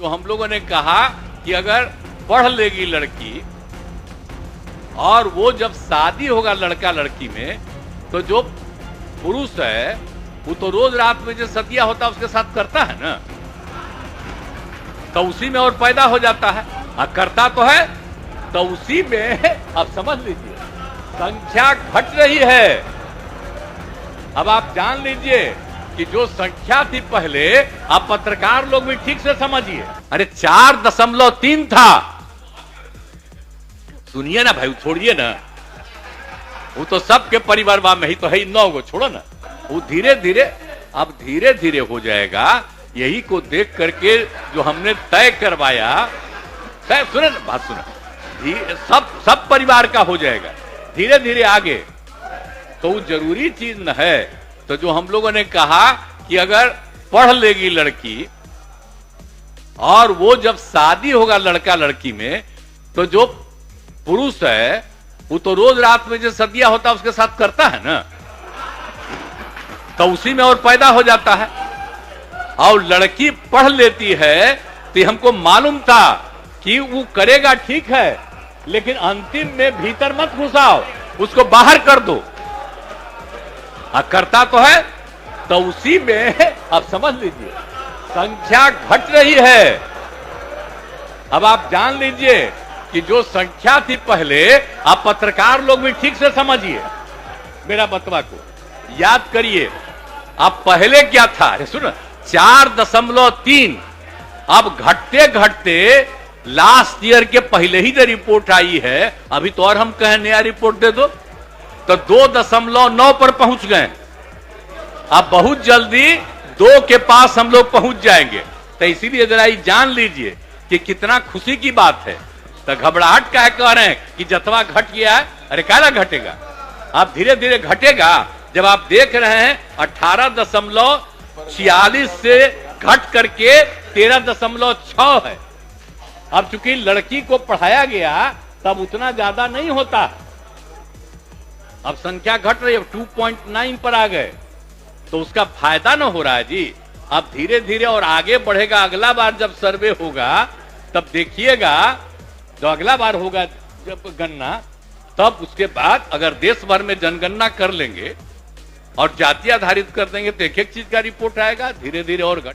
तो हम लोगों ने कहा कि अगर पढ़ लेगी लड़की और वो जब शादी होगा लड़का लड़की में, तो जो पुरुष है वो तो रोज रात में जो सतिया होता है उसके साथ करता है ना, तो उसी में और पैदा हो जाता है। करता तो है, तो उसी में आप समझ लीजिए संख्या घट रही है। अब आप जान लीजिए कि जो संख्या थी पहले, आप पत्रकार लोग भी ठीक से समझिए, अरे 4.3 था। सुनिए ना भाई, छोड़िए ना, वो तो सबके परिवार में ही तो है 9 गो, छोड़ो ना, वो धीरे धीरे अब धीरे धीरे हो जाएगा। यही को देख करके जो हमने तय करवाया, तय सुने ना, बात सुने, सब परिवार का हो जाएगा धीरे धीरे आगे, तो वो जरूरी चीज न है। तो जो हम लोगों ने कहा कि अगर पढ़ लेगी लड़की और वो जब शादी होगा लड़का लड़की में, तो जो पुरुष है वो तो रोज रात में जो सतिया होता है उसके साथ करता है ना, तो उसी में और पैदा हो जाता है। और लड़की पढ़ लेती है तो हमको मालूम था कि वो करेगा, ठीक है, लेकिन अंतिम में भीतर मत घुसाओ, उसको बाहर कर दो। करता तो है, तो उसी में आप समझ लीजिए संख्या घट रही है। अब आप जान लीजिए कि जो संख्या थी पहले, आप पत्रकार लोग भी ठीक से समझिए मेरा बतवा को, याद करिए। अब पहले क्या था, अरे सुनो, 4.3, अब घटते घटते लास्ट ईयर के पहले ही जो रिपोर्ट आई है, अभी तो और हम कहें नया रिपोर्ट दे दो, तो 2.9 पर पहुंच गए। अब बहुत जल्दी 2 के पास हम लोग पहुंच जाएंगे। तो इसीलिए जरा जान लीजिए कि कितना खुशी की बात है। तो घबराहट का है, कह रहे हैं कि जतवा घट गया है, अरे काला घटेगा, अब धीरे धीरे घटेगा। जब आप देख रहे हैं 18.46 से घट करके 13.6 है। अब चूंकि लड़की को पढ़ाया गया तब उतना ज्यादा नहीं होता, अब संख्या घट रही है, 2.9 पर आ गए, तो उसका फायदा ना हो रहा है जी। अब धीरे धीरे और आगे बढ़ेगा। अगला बार जब सर्वे होगा तब देखिएगा, जो अगला बार होगा जब गणना, तब उसके बाद अगर देश भर में जनगणना कर लेंगे और जाति आधारित कर देंगे तो एक एक चीज का रिपोर्ट आएगा, धीरे धीरे और घट